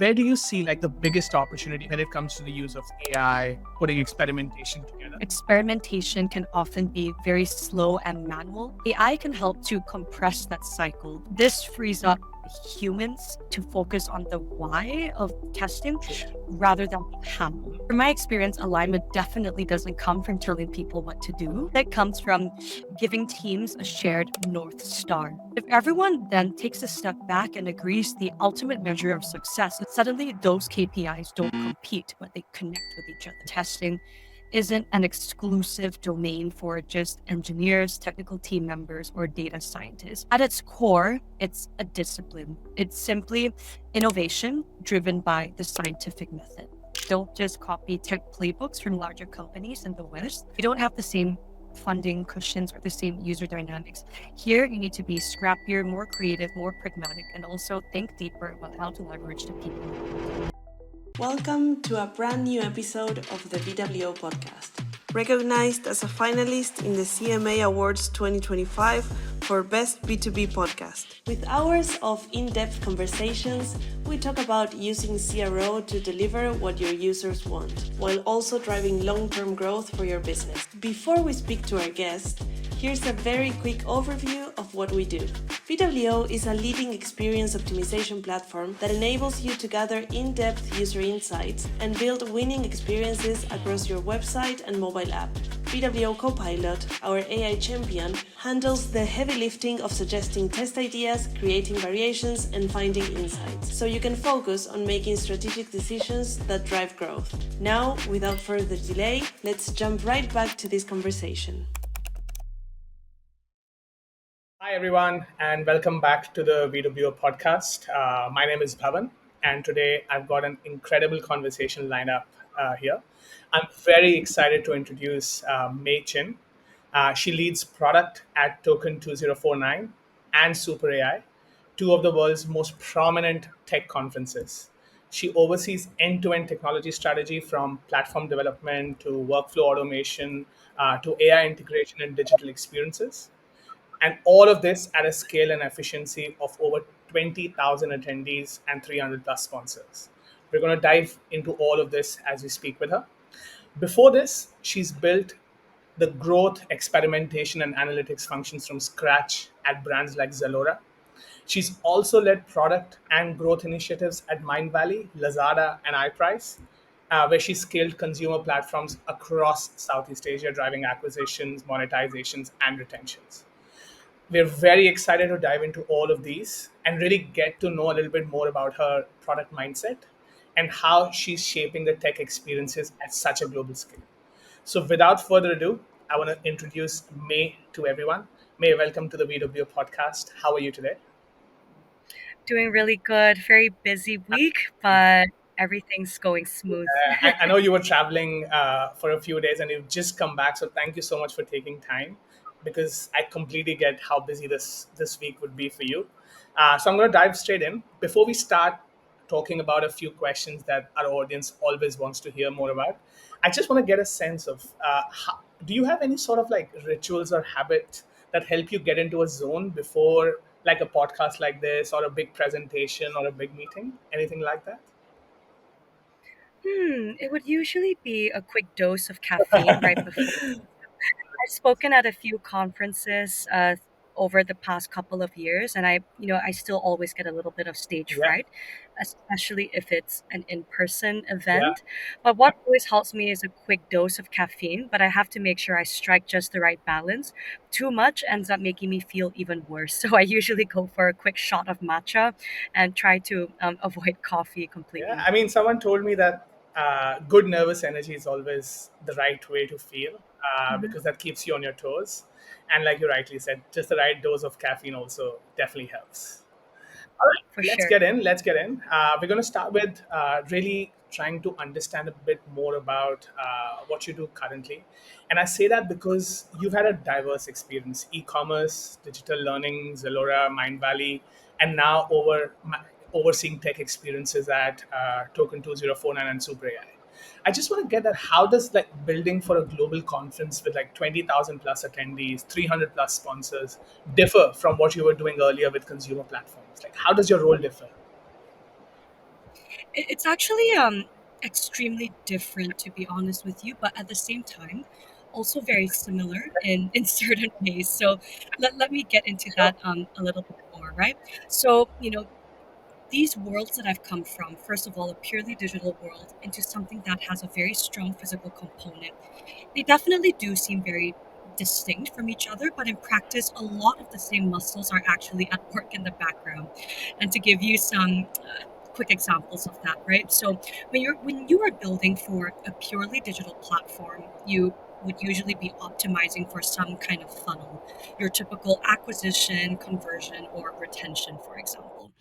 where do you see like the biggest opportunity when it comes to the use of AI, putting experimentation together? Experimentation can often be very slow and manual. AI can help to compress that cycle. This frees up humans to focus on the why of testing rather than how. From my experience, alignment definitely doesn't come from telling people what to do. It comes from giving teams a shared North Star. If everyone then takes a step back and agrees the ultimate measure of success, suddenly those KPIs don't compete, but they connect with each other. Testing isn't an exclusive domain for just engineers, technical team members, or data scientists. At its core, it's a discipline. It's simply innovation driven by the scientific method. Don't just copy tech playbooks from larger companies in the West. You don't have the same funding cushions or the same user dynamics. Here, you need to be scrappier, more creative, more pragmatic, and also think deeper about how to leverage the people. Welcome to a brand new episode of the VWO podcast. Recognized as a finalist in the CMA Awards 2025 for Best B2B Podcast. With hours of in-depth conversations, we talk about using CRO to deliver what your users want, while also driving long-term growth for your business. Before we speak to our guest, here's a very quick overview of what we do. VWO is a leading experience optimization platform that enables you to gather in-depth user insights and build winning experiences across your website and mobile app. VWO Copilot, our AI champion, handles the heavy lifting of suggesting test ideas, creating variations, and finding insights, so you can focus on making strategic decisions that drive growth. Now, without further delay, let's jump right back to this conversation. Hi, everyone, and welcome back to the VWO podcast. My name is Bhavan, and today I've got an incredible conversation lined up here. I'm very excited to introduce May Chin. She leads product at Token 2049 and Super AI, two of the world's most prominent tech conferences. She oversees end-to-end technology strategy from platform development to workflow automation to AI integration and digital experiences. And all of this at a scale and efficiency of over 20,000 attendees and 300 plus sponsors. We're going to dive into all of this as we speak with her. Before this, she's built the growth, experimentation, and analytics functions from scratch at brands like Zalora. She's also led product and growth initiatives at Mindvalley, Lazada, and iPrice, where she scaled consumer platforms across Southeast Asia, driving acquisitions, monetizations, and retentions. We're very excited to dive into all of these and really get to know a little bit more about her product mindset and how she's shaping the tech experiences at such a global scale. So, without further ado, I want to introduce May to everyone. May, welcome to the VW podcast. How are you today? Doing really good. Very busy week, but everything's going smooth. I know you were traveling for a few days and you've just come back. So thank you so much for taking time because I completely get how busy this week would be for you. So I'm going to dive straight in. Before we start talking about a few questions that our audience always wants to hear more about, I just want to get a sense of do you have any sort of like rituals or habits that help you get into a zone before like a podcast like this or a big presentation or a big meeting? Anything like that? It would usually be a quick dose of caffeine right before. I've spoken at a few conferences over the past couple of years, and I still always get a little bit of stage Yeah. fright, especially if it's an in-person Yeah. event. But what always helps me is a quick dose of caffeine, but I have to make sure I strike just the right balance. Too much ends up making me feel even worse. So I usually go for a quick shot of matcha and try to avoid coffee Yeah, completely. I mean, someone told me that good nervous energy is always the right way to feel Mhm. because that keeps you on your toes. And like you rightly said, just the right dose of caffeine also definitely helps. All right, For let's sure. get in. Let's get in. We're going to start with really trying to understand a bit more about what you do currently. And I say that because you've had a diverse experience e-commerce, digital learning, Zalora, Mindvalley, and now overseeing tech experiences at Token 2049 and Super AI. I just want to get that how does like building for a global conference with like 20,000 plus attendees, 300 plus sponsors differ from what you were doing earlier with consumer platforms? Like how does your role differ? It's actually extremely different, to be honest with you, but at the same time, also very similar in certain ways. So let me get into Sure. that a little bit more, right? So, these worlds that I've come from, first of all, a purely digital world into something that has a very strong physical component, they definitely do seem very distinct from each other, but in practice, a lot of the same muscles are actually at work in the background. And to give you some quick examples of that, right? So when you are building for a purely digital platform, you would usually be optimizing for some kind of funnel, your typical acquisition, conversion, or retention, for example.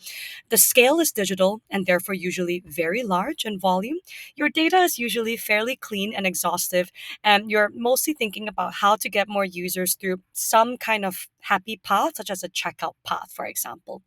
The scale is digital and therefore usually very large in volume. Your data is usually fairly clean and exhaustive, and you're mostly thinking about how to get more users through some kind of happy path, such as a checkout path, for example.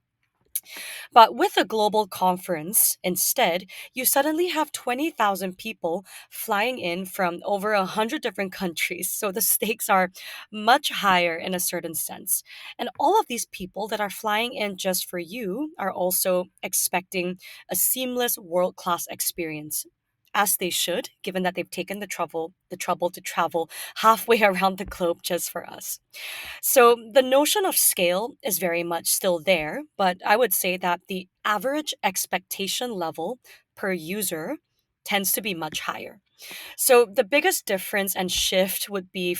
But with a global conference, instead, you suddenly have 20,000 people flying in from over 100 different countries. So the stakes are much higher in a certain sense. And all of these people that are flying in just for you are also expecting a seamless world class experience. As they should, given that they've taken the trouble to travel halfway around the globe just for us. So the notion of scale is very much still there, but I would say that the average expectation level per user tends to be much higher. So the biggest difference and shift would be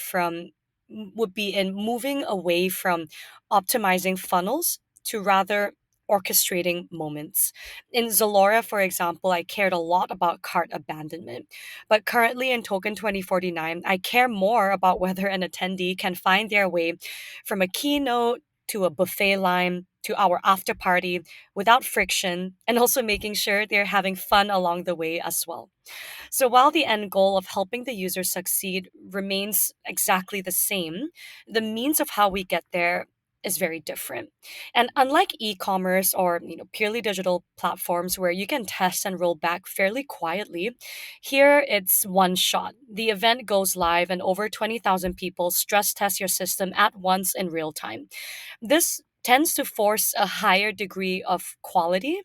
in moving away from optimizing funnels to rather orchestrating moments. In Zalora, for example, I cared a lot about cart abandonment. But currently in Token 2049, I care more about whether an attendee can find their way from a keynote to a buffet line to our after party without friction, and also making sure they're having fun along the way as well. So while the end goal of helping the user succeed remains exactly the same, the means of how we get there is very different. And unlike e-commerce or purely digital platforms where you can test and roll back fairly quietly, here it's one shot. The event goes live and over 20,000 people stress test your system at once in real time. This tends to force a higher degree of quality,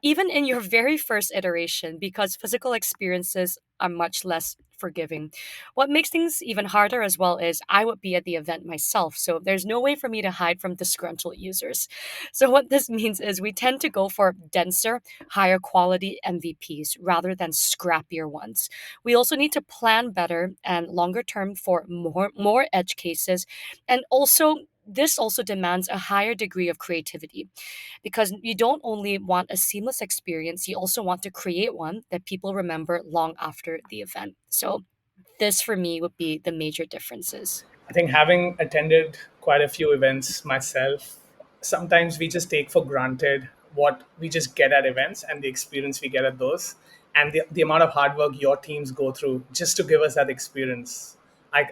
even in your very first iteration, because physical experiences are much less forgiving. What makes things even harder as well is I would be at the event myself, so there's no way for me to hide from disgruntled users. So, what this means is we tend to go for denser, higher quality MVPs rather than scrappier ones. We also need to plan better and longer term for more edge cases, and also this also demands a higher degree of creativity because you don't only want a seamless experience, you also want to create one that people remember long after the event. So, this for me would be the major differences. I think having attended quite a few events myself, sometimes we just take for granted what we just get at events and the experience we get at those, and the amount of hard work your teams go through just to give us that experience.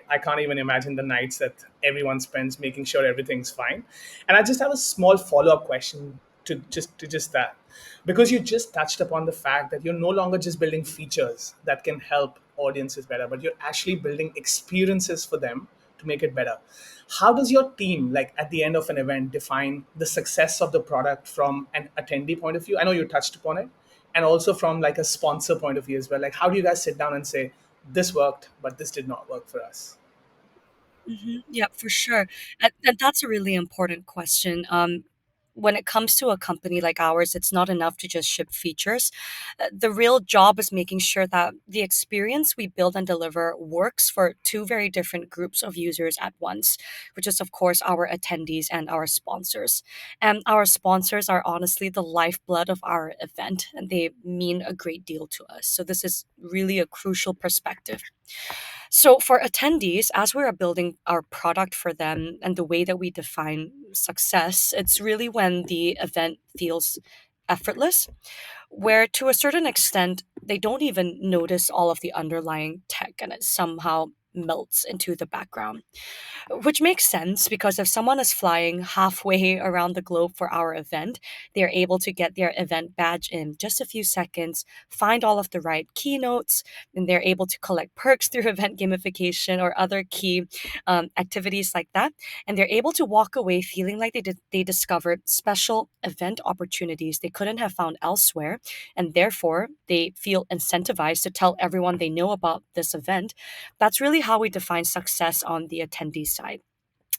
I can't even imagine the nights that everyone spends making sure everything's fine. And I just have a small follow up question to just that, because you just touched upon the fact that you're no longer just building features that can help audiences better, but you're actually building experiences for them to make it better. How does your team, like at the end of an event, define the success of the product from an attendee point of view? I know you touched upon it, and also from like a sponsor point of view as well. Like, how do you guys sit down and say this worked, but this did not work for us? Yeah, for sure. And that's a really important question. When it comes to a company like ours, it's not enough to just ship features. The real job is making sure that the experience we build and deliver works for two very different groups of users at once, which is, of course, our attendees and our sponsors. And our sponsors are honestly the lifeblood of our event, and they mean a great deal to us. So, this is really a crucial perspective. So, for attendees, as we are building our product for them and the way that we define success, it's really when the event feels effortless, where to a certain extent, they don't even notice all of the underlying tech and it somehow melts into the background. Which makes sense because if someone is flying halfway around the globe for our event, they're able to get their event badge in just a few seconds, find all of the right keynotes, and they're able to collect perks through event gamification or other key activities like that. And they're able to walk away feeling like they discovered special event opportunities they couldn't have found elsewhere. And therefore, they feel incentivized to tell everyone they know about this event. That's really how we define success on the attendee side.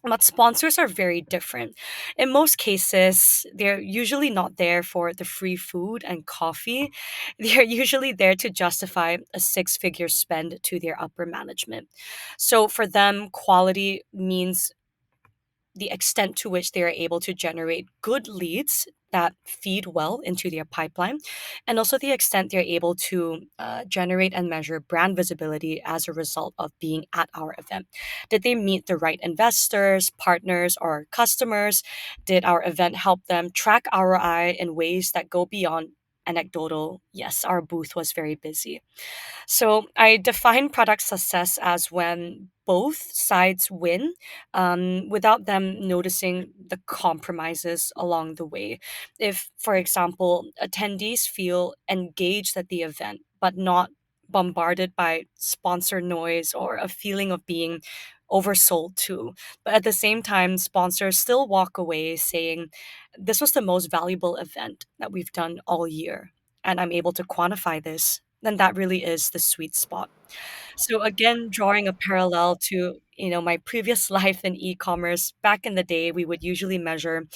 But sponsors are very different. In most cases, they're usually not there for the free food and coffee. They're usually there to justify a six-figure spend to their upper management. So for them, quality means the extent to which they are able to generate good leads that feed well into their pipeline, and also the extent they're able to generate and measure brand visibility as a result of being at our event. Did they meet the right investors, partners, or customers? Did our event help them track ROI in ways that go beyond anecdotal? Yes, our booth was very busy. So I define product success as when both sides win without them noticing the compromises along the way. If, for example, attendees feel engaged at the event, but not bombarded by sponsor noise or a feeling of being oversold to. But at the same time, sponsors still walk away saying, this was the most valuable event that we've done all year. And I'm able to quantify this, then that really is the sweet spot. So again, drawing a parallel to my previous life in e-commerce, back in the day, we would usually measure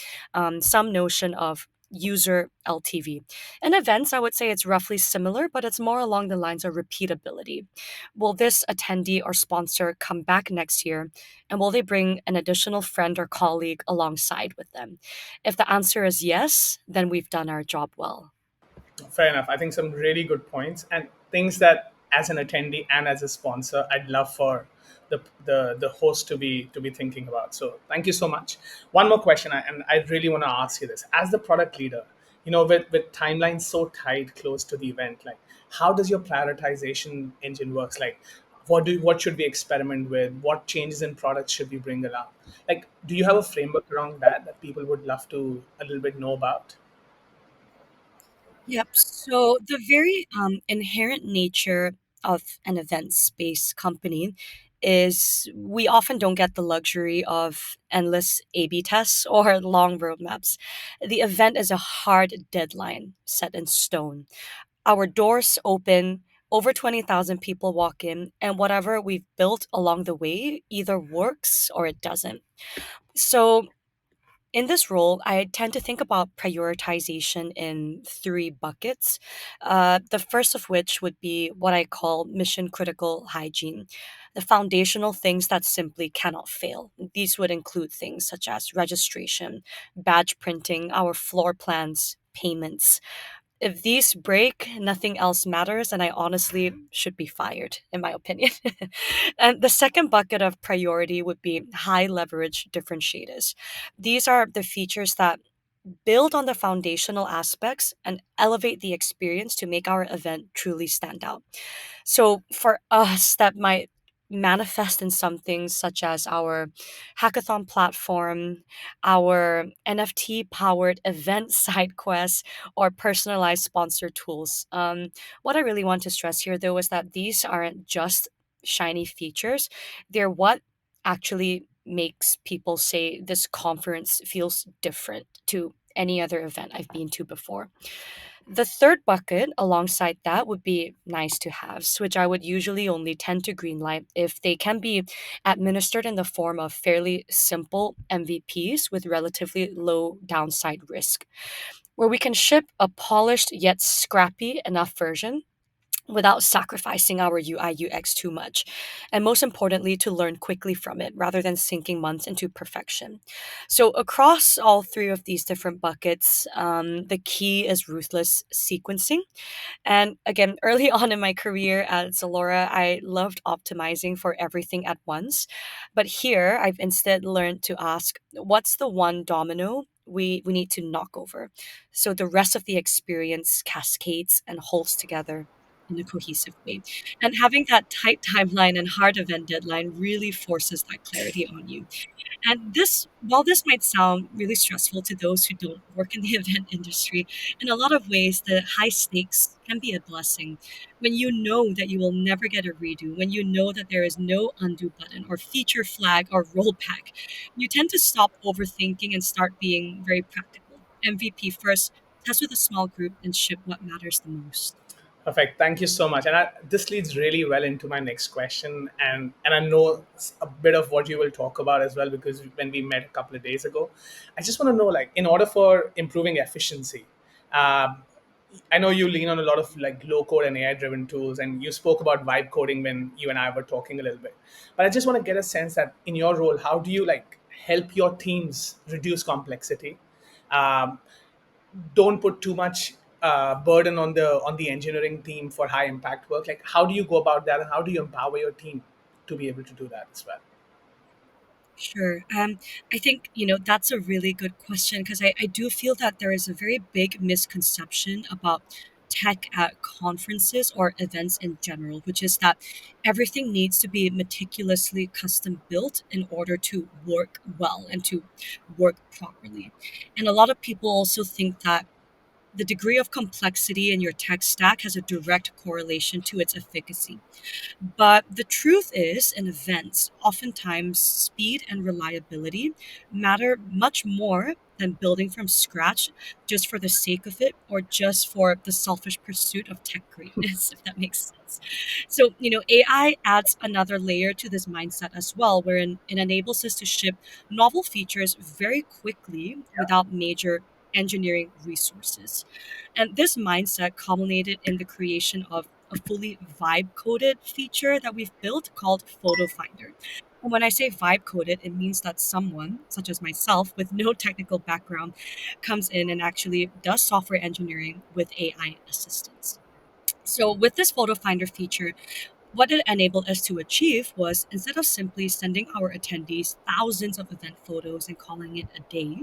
some notion of user LTV. In events, I would say it's roughly similar, but it's more along the lines of repeatability. Will this attendee or sponsor come back next year, and will they bring an additional friend or colleague alongside with them? If the answer is yes, then we've done our job well. Fair enough. I think some really good points and things that, as an attendee and as a sponsor, I'd love for the host to be thinking about. So thank you so much. One more question, and I really want to ask you this: as the product leader, with timelines so tight, close to the event, like how does your prioritization engine works? Like, what should we experiment with? What changes in products should we bring along? Like, do you have a framework around that people would love to a little bit know about? Yep. So the very inherent nature of an events-based company is we often don't get the luxury of endless A/B tests or long roadmaps. The event is a hard deadline set in stone. Our doors open, over 20,000 people walk in, and whatever we've built along the way either works or it doesn't. So in this role, I tend to think about prioritization in three buckets. The first of which would be what I call mission critical hygiene, the foundational things that simply cannot fail. These would include things such as registration, badge printing, our floor plans, payments. If these break, nothing else matters, and I honestly should be fired, in my opinion. And the second bucket of priority would be high leverage differentiators. These are the features that build on the foundational aspects and elevate the experience to make our event truly stand out. So for us, that might manifest in some things such as our hackathon platform, our NFT powered event side quests, or personalized sponsor tools. What I really want to stress here, though, is that these aren't just shiny features, they're what actually makes people say this conference feels different to any other event I've been to before. The third bucket alongside that would be nice to haves, which I would usually only tend to greenlight if they can be administered in the form of fairly simple MVPs with relatively low downside risk, where we can ship a polished yet scrappy enough version without sacrificing our UI UX too much. And most importantly, to learn quickly from it rather than sinking months into perfection. So, across all three of these different buckets, the key is ruthless sequencing. And again, early on in my career at Zalora, I loved optimizing for everything at once. But here, I've instead learned to ask, what's the one domino we need to knock over? So the rest of the experience cascades and holds together. in a cohesive way. And having that tight timeline and hard event deadline really forces that clarity on you. And while this might sound really stressful to those who don't work in the event industry, in a lot of ways, the high stakes can be a blessing. When you know that you will never get a redo, when you know that there is no undo button or feature flag or rollback, you tend to stop overthinking and start being very practical. MVP first, test with a small group, and ship what matters the most. Perfect. Thank you so much. And this leads really well into my next question, and I know a bit of what you will talk about as well because when we met a couple of days ago, I just want to know, like, in order for improving efficiency, um, I know you lean on a lot of like low code and AI driven tools, and you spoke about vibe coding when you and I were talking a little bit. But I just want to get a sense that in your role, how do you like help your teams reduce complexity? Um, don't put too much burden on the engineering team for high impact work. Like, how do you go about that, and how do you empower your team to be able to do that as well? Sure. I think, that's a really good question because I do feel that there is a very big misconception about tech at conferences or events in general, which is that everything needs to be meticulously custom built in order to work well and to work properly. And a lot of people also think that the degree of complexity in your tech stack has a direct correlation to its efficacy. But the truth is, in events, oftentimes speed and reliability matter much more than building from scratch just for the sake of it or just for the selfish pursuit of tech greatness, if that makes sense. So, AI adds another layer to this mindset as well, wherein it enables us to ship novel features very quickly without major engineering resources. And this mindset culminated in the creation of a fully vibe coded feature that we've built called Photo Finder. And when I say vibe coded, it means that someone, such as myself, with no technical background, comes in and actually does software engineering with AI assistance. So, with this Photo Finder feature, what it enabled us to achieve was instead of simply sending our attendees thousands of event photos and calling it a day,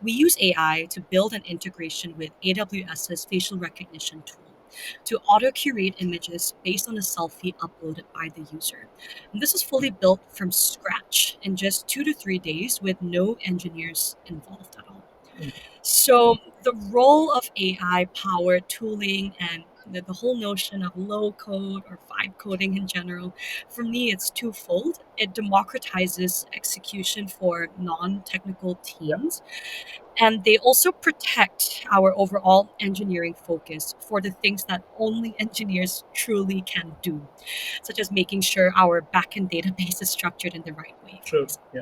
we use AI to build an integration with AWS's facial recognition tool to auto curate images based on a selfie uploaded by the user. And this is fully built from scratch in just 2 to 3 days with no engineers involved at all. So the role of AI powered tooling and the whole notion of low code or vibe coding in general, for me, it's twofold. It democratizes execution for non technical Yep. teams, and they also protect our overall engineering focus for the things that only engineers truly can do, such as making sure our backend database is structured in the right way, for True. example. Yeah.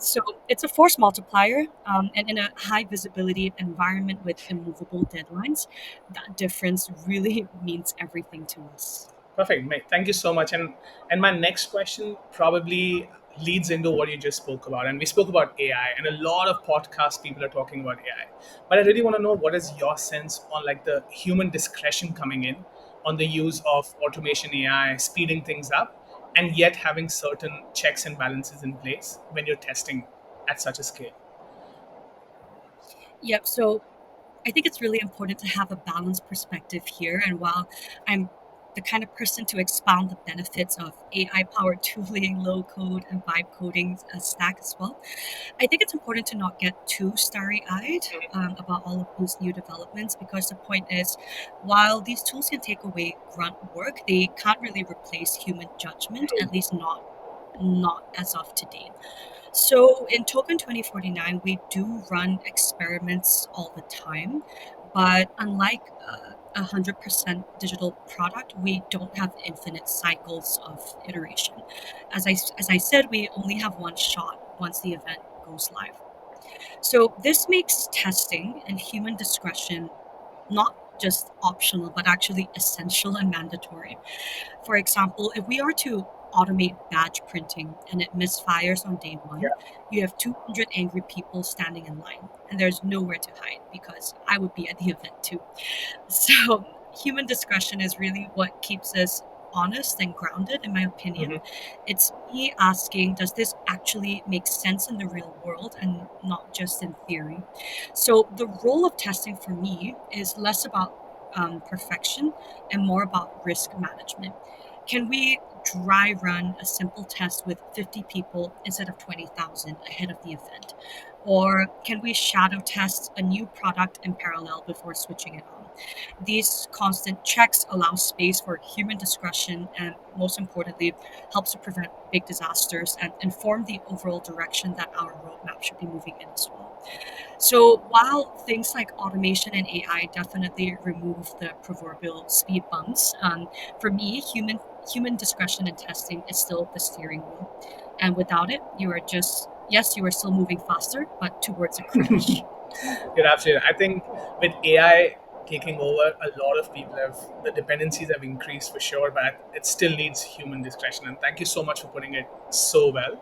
So it's a force multiplier, and in a high visibility environment with immovable deadlines, that difference really means everything to us. Perfect, mate. Thank you so much. And my next question probably leads into what you just spoke about. And we spoke about AI, and a lot of podcast people are talking about AI. But I really want to know, what is your sense on like the human discretion coming in on the use of automation AI, speeding things up, and yet having certain checks and balances in place when you're testing at such a scale. Yep. So I think it's really important to have a balanced perspective here. And while I'm the kind of person to expound the benefits of AI powered tooling, low code, and vibe coding stack as well, I think it's important to not get too starry eyed about all of these new developments because the point is, while these tools can take away grunt work, they can't really replace human judgment, True. at least not as of today. So in Token 2049, we do run experiments all the time, but unlike a 100% digital product, we don't have infinite cycles of iteration. As I said, we only have one shot once the event goes live. So this makes testing and human discretion not just optional, but actually essential and mandatory. For example, if we are to automate badge printing and it misfires on day Yeah. one, you have 200 angry people standing in line, and there's nowhere to hide because I would be at the event too. So, human discretion is really what keeps us honest and grounded, in my opinion. Hmm. It's me asking, does this actually make sense in the real world and not just in theory? So, the role of testing for me is less about perfection and more about risk management. Can we dry run a simple test with 50 people instead of 20,000 ahead of the event? Or can we shadow test a new product in parallel before switching it on? These constant checks allow space for human discretion and, most importantly, helps to prevent big disasters and inform the overall direction that our roadmap should be moving in as well. So while things like automation and AI definitely remove the proverbial speed bumps, for me, human discretion and testing is still the steering wheel. And without it, you are just yes, you are still moving faster, but towards a crash. You're absolutely. I think with AI taking over, a lot of people have the dependencies have increased for sure, but it still needs human discretion. And thank you so much for putting it so well.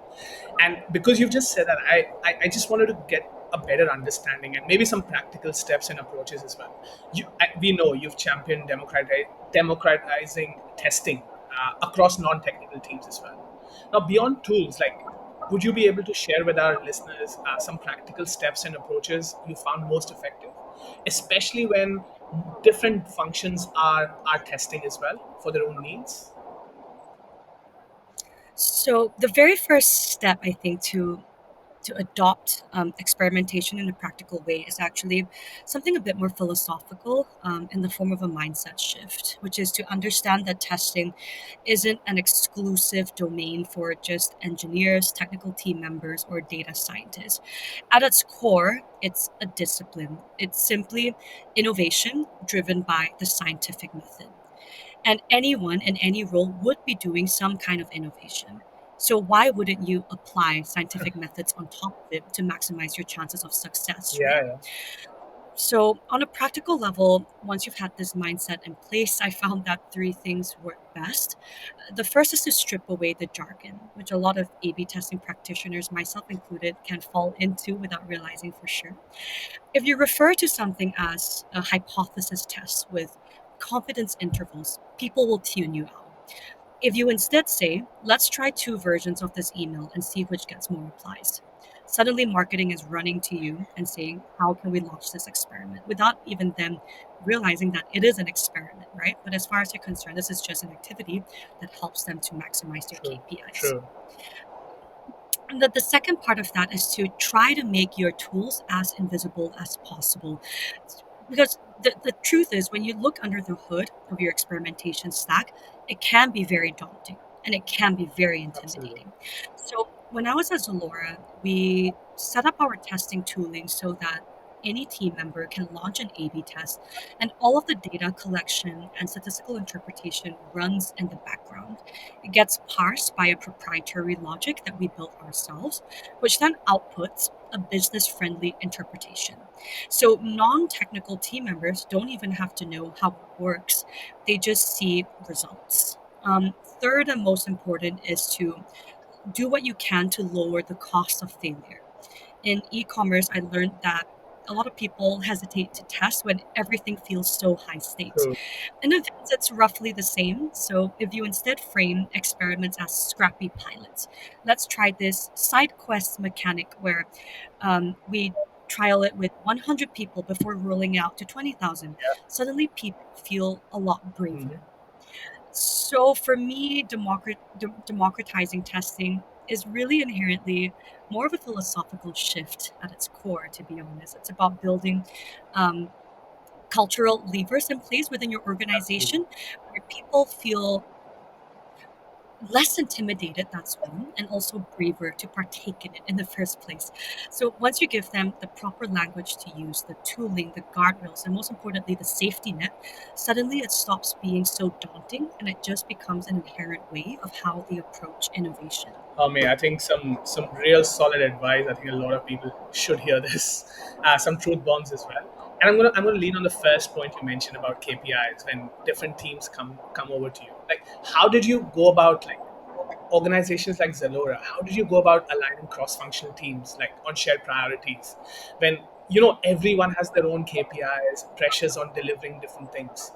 And because you've just said that, I just wanted to get a better understanding and maybe some practical steps and approaches as well. We know you've championed democratizing testing across non-technical teams as well. Now, beyond tools, like, would you be able to share with our listeners some practical steps and approaches you found most effective, especially when different functions are testing as well for their own needs? So the very first step, I think, to adopt experimentation in a practical way is actually something a bit more philosophical in the form of a mindset shift, which is to understand that testing isn't an exclusive domain for just engineers, technical team members, or data scientists. At its core, it's a discipline. It's simply innovation driven by the scientific method. And anyone in any role would be doing some kind of innovation. So why wouldn't you apply scientific methods on top of it to maximize your chances of success, right? Yeah, yeah. So on a practical level, once you've had this mindset in place, I found that three things work best. The first is to strip away the jargon, which a lot of A/B testing practitioners, myself included, can fall into without realizing for sure. If you refer to something as a hypothesis test with confidence intervals, people will tune you out. If you instead say, let's try two versions of this email and see which gets more replies, suddenly marketing is running to you and saying, how can we launch this experiment? Without even them realizing that it is an experiment, right? But as far as you're concerned, this is just an activity that helps them to maximize their True, KPIs. true. And the second part of that is to try to make your tools as invisible as possible. Because the truth is, when you look under the hood of your experimentation stack, it can be very daunting and it can be very Absolutely. intimidating. So when I was at Zalora, we set up our testing tooling so that any team member can launch an A/B test, and all of the data collection and statistical interpretation runs in the background. It gets parsed by a proprietary logic that we built ourselves, which then outputs a business friendly interpretation. So non technical team members don't even have to know how it works, they just see results. Third and most important is to do what you can to lower the cost of failure. In e-commerce, I learned that a lot of people hesitate to test when everything feels so high stakes. True. In events, it's roughly the same. So if you instead frame experiments as scrappy pilots, let's try this side quest mechanic where we trial it with 100 people before rolling out to 20,000. Yeah. Suddenly, people feel a lot braver. Mhm. So for me, democratizing testing is really inherently more of a philosophical shift at its core, to be honest. It's about building um, cultural levers in place within your Absolutely. organization where people feel less intimidated, that's one, and also braver to partake in it in the first place. So once you give them the proper language to use, the tooling, the guardrails, and most importantly, the safety net, suddenly it stops being so daunting and it just becomes an inherent way of how they approach innovation. I think some real solid advice. I think a lot of people should hear this. Some truth bombs as well. And I'm gonna lean on the first point you mentioned about KPIs when different teams come over to you. Like, how did you go about, like, organizations like Zalora? How did you go about aligning cross-functional teams, like, on shared priorities when everyone has their own KPIs, pressures on delivering different things?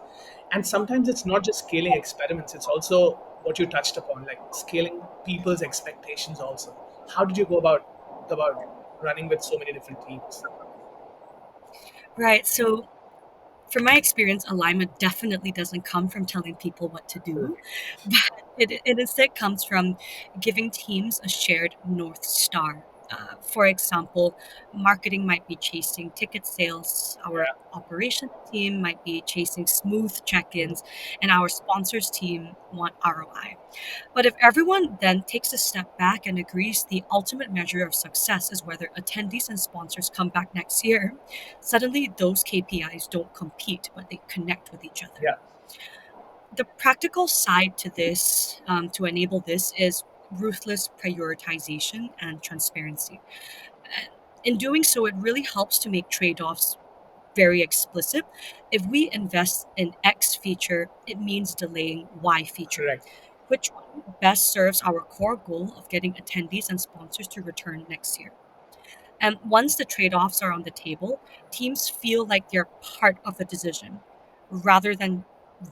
And sometimes it's not just scaling experiments, it's also what you touched upon, like scaling people's expectations also. How did you go about running with so many different teams? Right. So from my experience, alignment definitely doesn't come from telling people what to do, Absolutely. but it instead comes from giving teams a shared North Star. For example, marketing might be chasing ticket sales, our Yeah. operations team might be chasing smooth check Mhm. ins, and our sponsors team want ROI. But if everyone then takes a step back and agrees the ultimate measure of success is whether attendees and sponsors come back next year, suddenly those KPIs don't compete, but they connect with each other. Yeah. The practical side to this, to enable this, is ruthless prioritization and transparency. Uh, In doing so, it really helps to make trade offs very explicit. If we invest in X feature, it means delaying Y feature. Correct. Which one best serves our core goal of getting attendees and sponsors to return next year? And once the trade offs are on the table, teams feel like they're part of the decision rather than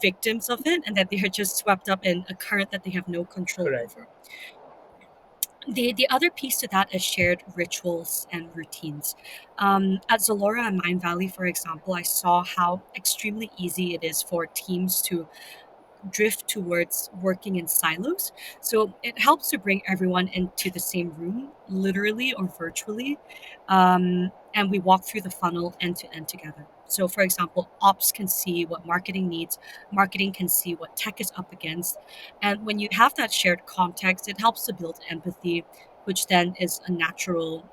victims of it and that they're just swept up in a current that they have no control Correct. over. The other piece to that is shared rituals and routines. At Zalora and Mind Valley, for example, I saw how extremely easy it is for teams to drift towards working in silos. So it helps to bring everyone into the same room, literally or virtually. And we walk through the funnel end to end together. So, for example, ops can see what marketing needs, marketing can see what tech is up against. And when you have that shared context, it helps to build empathy, which then is a natural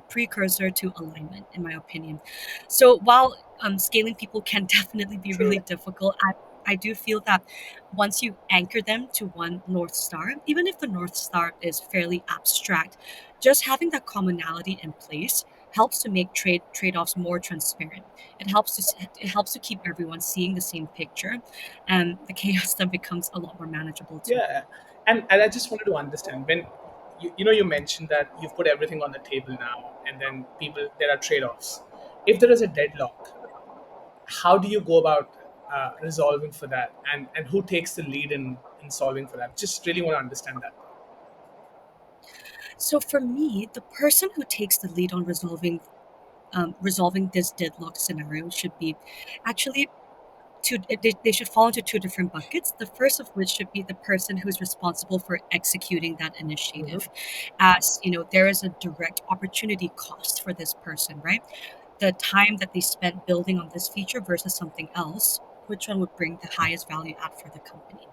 precursor to alignment, in my opinion. So, while scaling people can definitely be True. really difficult, I do feel that once you anchor them to one North Star, even if the North Star is fairly abstract, just having that commonality in place helps to make trade-offs more transparent. It helps to keep everyone seeing the same picture, and the chaos then becomes a lot more manageable too. Yeah. And I just wanted to understand when you mentioned that you've put everything on the table now, and then people there are trade-offs. If there is a deadlock, how do you go about resolving for that, and who takes the lead in solving for that? Just really want to understand that. So for me, the person who takes the lead on resolving this deadlock scenario should be actually they should fall into two different buckets. The first of which should be the person who's responsible for executing that Hmm. initiative. As you know, there is a direct opportunity cost for this person, right? The time that they spent building on this feature versus something else, which one would bring the highest value add for the company?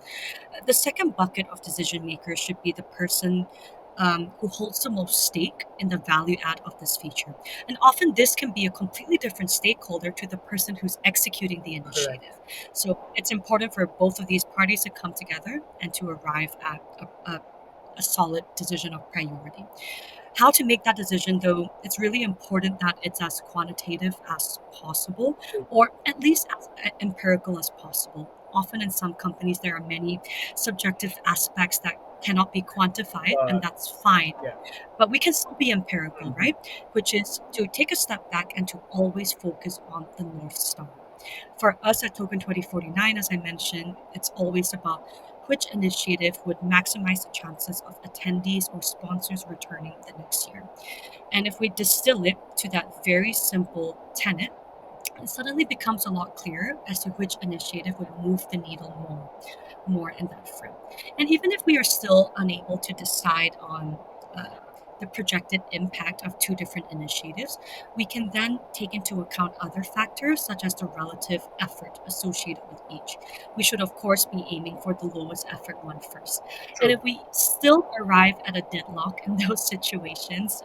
The second bucket of decision makers should be the person who holds the most stake in the value add of this feature. And often this can be a completely different stakeholder to the person who's executing the Correct. initiative. So it's important for both of these parties to come together and to arrive at a solid decision of priority. How to make that decision, though, it's really important that it's as quantitative as possible, True. or at least as empirical as possible. Often in some companies, there are many subjective aspects that cannot be quantified, and Uh, that's fine. yeah. But we can still be empirical, Hmm. right? Which is to take a step back and to always focus on the North Star. For us at Token 2049, as I mentioned, it's always about which initiative would maximize the chances of attendees or sponsors returning the next year. And if we distill it to that very simple tenet, it suddenly becomes a lot clearer as to which initiative would move the needle more in that frame. And even if we are still unable to decide on uh, the projected impact of two different initiatives, we can then take into account other factors such as the relative effort associated with each. We should, of course, be aiming for the lowest effort one first. And True. if we still arrive at a deadlock in those situations,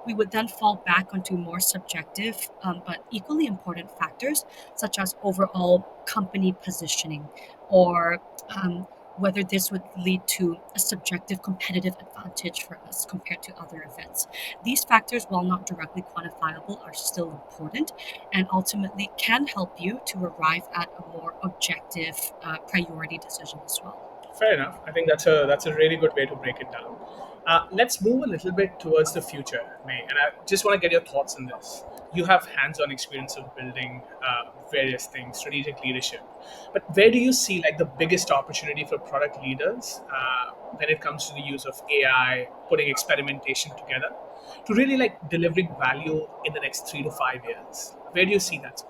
we would then fall back onto more subjective but equally important factors such as overall company positioning or um, whether this would lead to a subjective competitive advantage for us compared to other events. These factors, while not directly quantifiable, are still important and ultimately can help you to arrive at a more objective priority decision as well. Fair enough. I think that's a really good way to break it down. Let's move a little bit towards the future, May, and I just want to get your thoughts on this. You have hands-on experience of building various things, strategic leadership, but where do you see like the biggest opportunity for product leaders when it comes to the use of AI, putting experimentation together, to really like delivering value in the next 3 to 5 years? Where do you see that?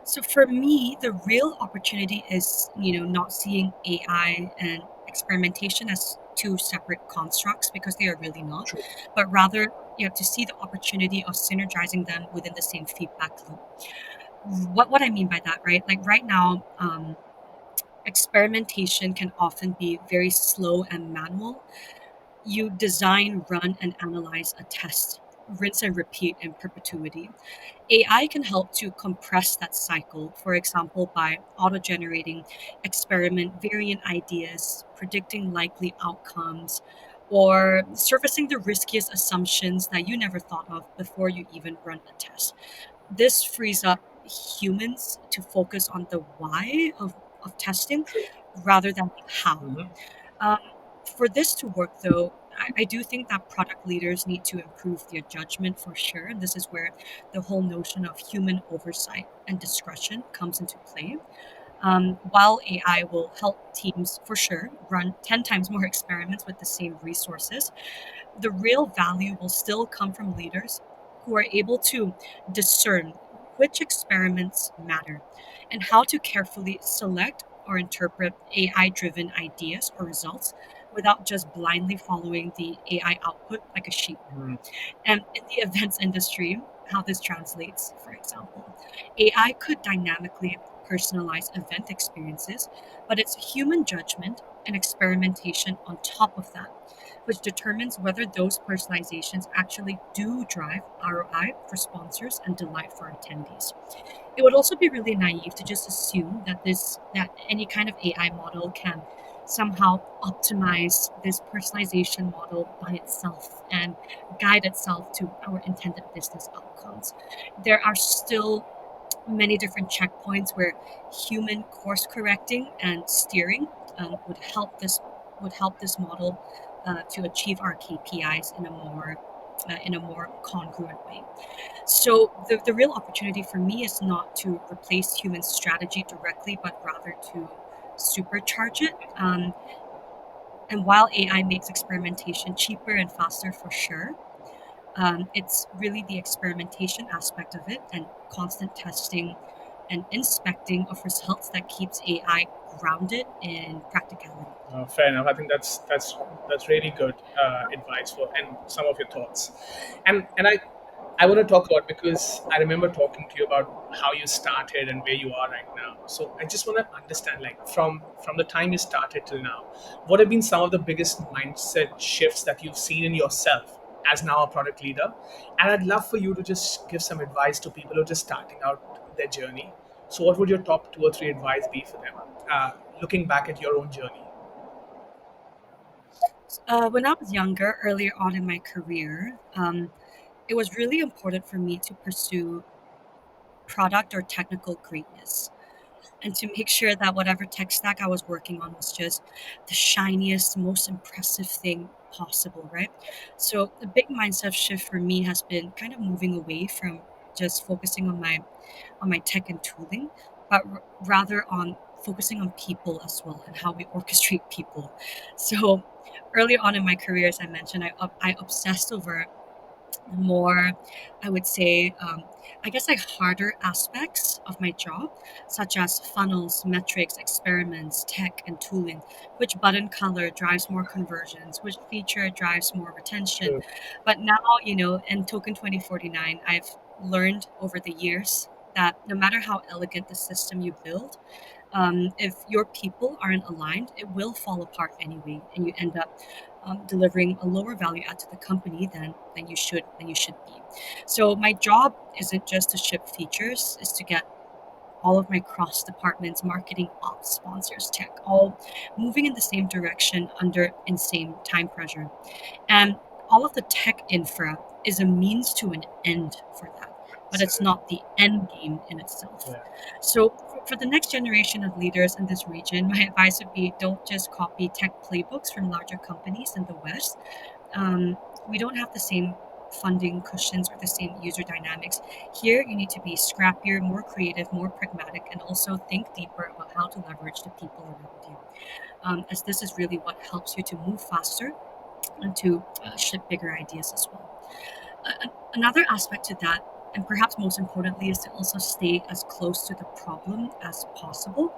So for me, the real opportunity is, not seeing AI and experimentation as two separate constructs because they are really not, True. but rather to see the opportunity of synergizing them within the same feedback loop. What I mean by that, right? Like right now, experimentation can often be very slow and manual. You design, run, and analyze a test, rinse and repeat in perpetuity. AI can help to compress that cycle, for example, by auto generating experiment variant ideas, predicting likely outcomes, or surfacing the riskiest assumptions that you never thought of before you even run a test. This frees up humans to focus on the why of testing True. rather than the how. Hmm. Um, for this to work, though, I do think that product leaders need to improve their judgment for sure. And this is where the whole notion of human oversight and discretion comes into play. While AI will help teams for sure run 10 times more experiments with the same resources, the real value will still come from leaders who are able to discern which experiments matter and how to carefully select or interpret AI driven ideas or results without just blindly following the AI output like a sheep. Mm. And in the events industry, how this translates, for example, AI could dynamically personalize event experiences, but it's human judgment and experimentation on top of that, which determines whether those personalizations actually do drive ROI for sponsors and delight for attendees. It would also be really naive to just assume that any kind of AI model can somehow optimize this personalization model by itself and guide itself to our intended business outcomes. There are still many different checkpoints where human course correcting and steering would help this model to achieve our KPIs in a more congruent way. So the real opportunity for me is not to replace human strategy directly, but rather to supercharge it. And while AI makes experimentation cheaper and faster for sure, it's really the experimentation aspect of it and constant testing and inspecting of results that keeps AI grounded in practicality. Fair enough. I think that's really good advice for and some of your thoughts, and I want to talk about because I remember talking to you about how you started and where you are right now. So I just want to understand, like from the time you started till now, what have been some of the biggest mindset shifts that you've seen in yourself as now a product leader? And I'd love for you to just give some advice to people who are just starting out their journey. So what would your top two or three advice be for them, looking back at your own journey? When I was younger, earlier on in my career, it was really important for me to pursue product or technical greatness and to make sure that whatever tech stack I was working on was just the shiniest, most impressive thing possible, right? So the big mindset shift for me has been kind of moving away from just focusing on my tech and tooling, but rather on focusing on people as well and how we orchestrate people. So early on in my career, as I mentioned, I obsessed over more, I would say, I guess like harder aspects of my job, such as funnels, metrics, experiments, tech, and tooling. Which button color drives more conversions? Which feature drives more retention? True. But now, in Token 2049, I've learned over the years that no matter how elegant the system you build, if your people aren't aligned, it will fall apart anyway, and you end up delivering a lower value add to the company than you should be. So my job isn't just to ship features; is to get all of my cross departments, marketing, ops, sponsors, tech, all moving in the same direction under insane time pressure. And all of the tech infra is a means to an end for that, but it's Absolutely. not the end game in itself. Yeah. So, for the next generation of leaders in this region, my advice would be don't just copy tech playbooks from larger companies in the West. We don't have the same funding cushions or the same user dynamics. Here, you need to be scrappier, more creative, more pragmatic, and also think deeper about how to leverage the people around you. As this is really what helps you to move faster and to ship bigger ideas as well. Another aspect to that and perhaps most importantly, is to also stay as close to the problem as possible.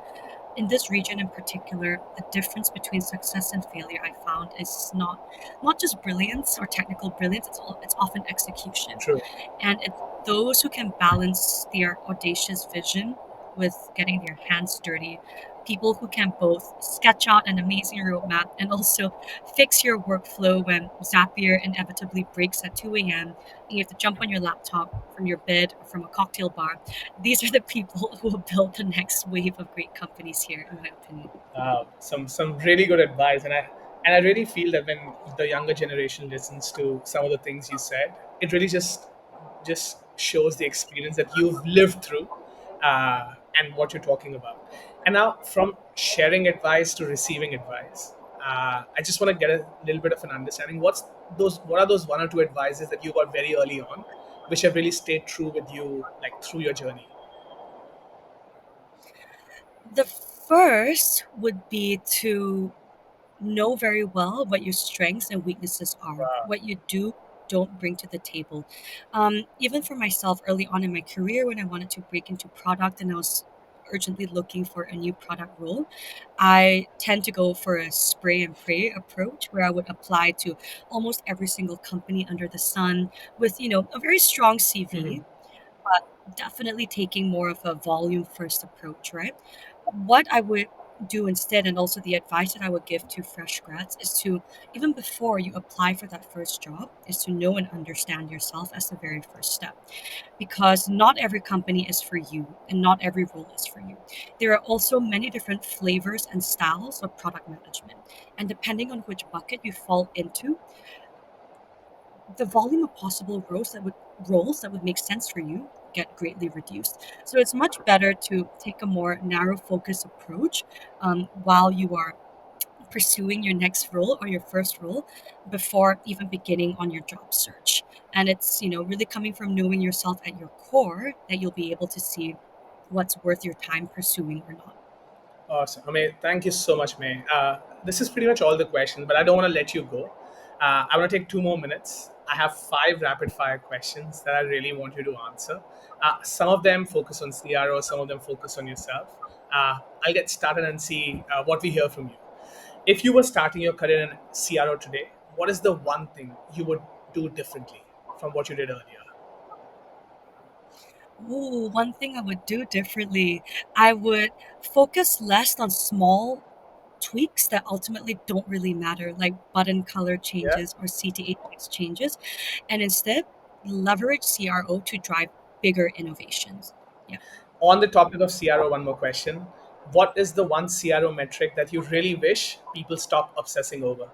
In this region in particular, the difference between success and failure I found is not just brilliance or technical brilliance, it's often execution. True. And it's those who can balance their audacious vision with getting their hands dirty, people who can both sketch out an amazing roadmap and also fix your workflow when Zapier inevitably breaks at 2 a.m. and you have to jump on your laptop from your bed or from a cocktail bar. These are the people who will build the next wave of great companies here, in my opinion. Some really good advice, and I really feel that when the younger generation listens to some of the things you said, it really just shows the experience that you've lived through, and what you're talking about. And now, from sharing advice to receiving advice, I just want to get a little bit of an understanding. What are those one or two advices that you got very early on, which have really stayed true with you, like through your journey? The first would be to know very well what your strengths and weaknesses are, Wow. what you do, don't bring to the table. Even for myself, early on in my career, when I wanted to break into product and I was urgently looking for a new product role, I tend to go for a spray and pray approach where I would apply to almost every single company under the sun with, a very strong CV, but definitely taking more of a volume first approach, right? What I would do instead, and also the advice that I would give to fresh grads, is to, even before you apply for that first job, is to know and understand yourself as the very first step. Because not every company is for you, and not every role is for you. There are also many different flavors and styles of product management. And depending on which bucket you fall into, the volume of possible roles that would make sense for you get greatly reduced. So it's much better to take a more narrow focus approach while you are pursuing your next role or your first role before even beginning on your job search. And it's, really coming from knowing yourself at your core that you'll be able to see what's worth your time pursuing or not. Awesome. I mean, thank you so much, May. This is pretty much all the questions, but I don't want to let you go. I want to take 2 more minutes. I have five rapid fire questions that I really want you to answer. Some of them focus on CRO, some of them focus on yourself. I'll get started and see what we hear from you. If you were starting your career in CRO today, what is the one thing you would do differently from what you did earlier? Ooh, one thing I would do differently, I would focus less on small tweaks that ultimately don't really matter, like button color Yeah. changes or CTA text changes, and instead leverage CRO to drive bigger innovations. Yeah. On the topic of CRO, one more question. What is the one CRO metric that you really wish people stop obsessing over?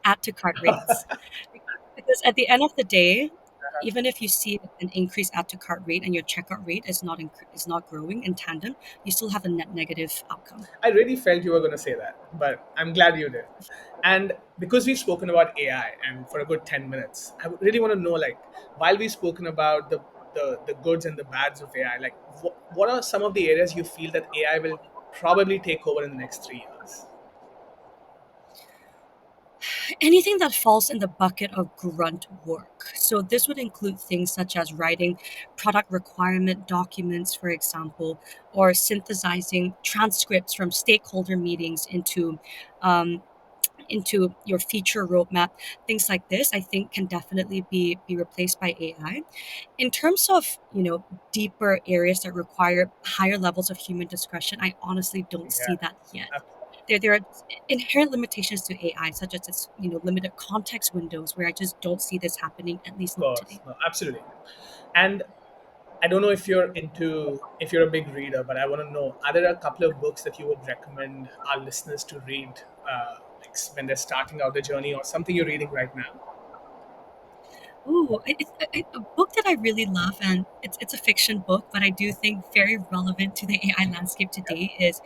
Add to cart rates. Because at the end of the day, even if you see an increased add to cart rate and your checkout rate is not growing in tandem, you still have a net negative outcome. I really felt you were going to say that, but I'm glad you did. And because we've spoken about AI and for a good 10 minutes, I would really want to know, like, while we've spoken about the goods and the bads of AI, like, what are some of the areas you feel that AI will probably take over in the next 3 years? Anything that falls in the bucket of grunt work. So this would include things such as writing product requirement documents, for example, or synthesizing transcripts from stakeholder meetings um, into your feature roadmap. Things like this, I think, can definitely be replaced by AI. In terms of, deeper areas that require higher levels of human discretion, I honestly don't Yeah. see that yet. There are inherent limitations to AI, such as its, limited context windows, where I just don't see this happening, at least Of not course. today. No, absolutely. And I don't know if you're a big reader, but I want to know, are there a couple of books that you would recommend our listeners to read, like when they're starting out the journey, or something you're reading right now? Ooh, a book that I really love, and it's a fiction book, but I do think very relevant to the AI landscape today is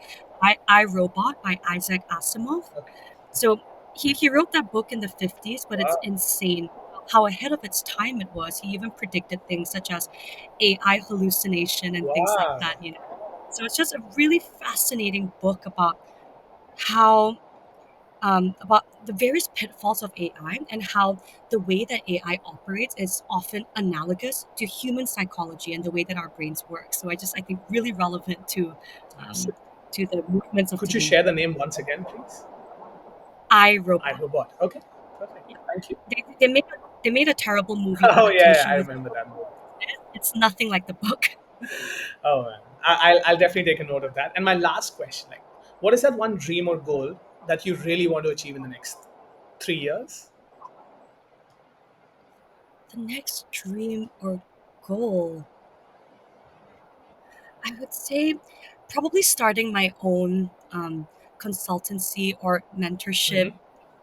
I Robot by Isaac Asimov. Okay. So he wrote that book in the 50s, but it's Wow. insane how ahead of its time it was. He even predicted things such as AI hallucination and things like Wow. that. So it's just a really fascinating book about how about the various pitfalls of AI and how the way that AI operates is often analogous to human psychology and the way that our brains work. So I think really relevant um, Absolutely. to the movements of Could you today. share the name once again, please? I Robot. iRobot. Okay, perfect. Yeah. Thank you. They made a terrible movie Oh yeah, adaptation I with remember that movie. it's nothing like the book. Oh man, I'll definitely take a note of that. And my last question, like, what is that one dream or goal that you really want to achieve in the next 3 years? The next dream or goal, I would say probably starting my own consultancy or mentorship Hmm.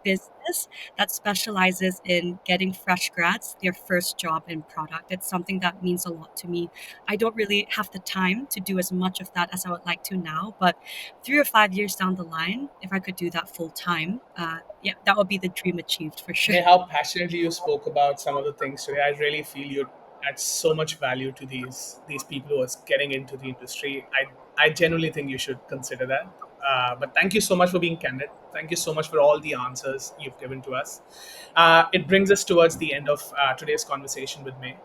business that specializes in getting fresh grads their first job in product. It's something that means a lot to me. I don't really have the time to do as much of that as I would like to now, but 3 or 5 years down the line, if I could do that full time, yeah, that would be the dream achieved for sure. May how passionately you spoke about some of the things today. I really feel you add so much value to these people who are getting into the industry. I genuinely think you should consider that. But thank you so much for being candid. Thank you so much for all the answers you've given to us. It brings us towards the end of today's conversation with May.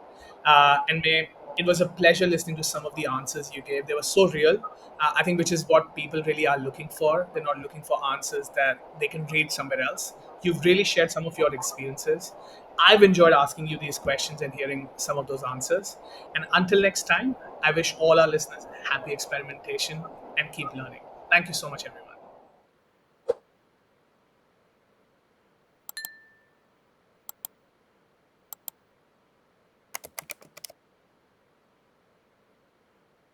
And May, it was a pleasure listening to some of the answers you gave. They were so real. I think which is what people really are looking for. They're not looking for answers that they can read somewhere else. You've really shared some of your experiences. I've enjoyed asking you these questions and hearing some of those answers. And until next time, I wish all our listeners happy experimentation and keep learning. Thank you so much, everyone.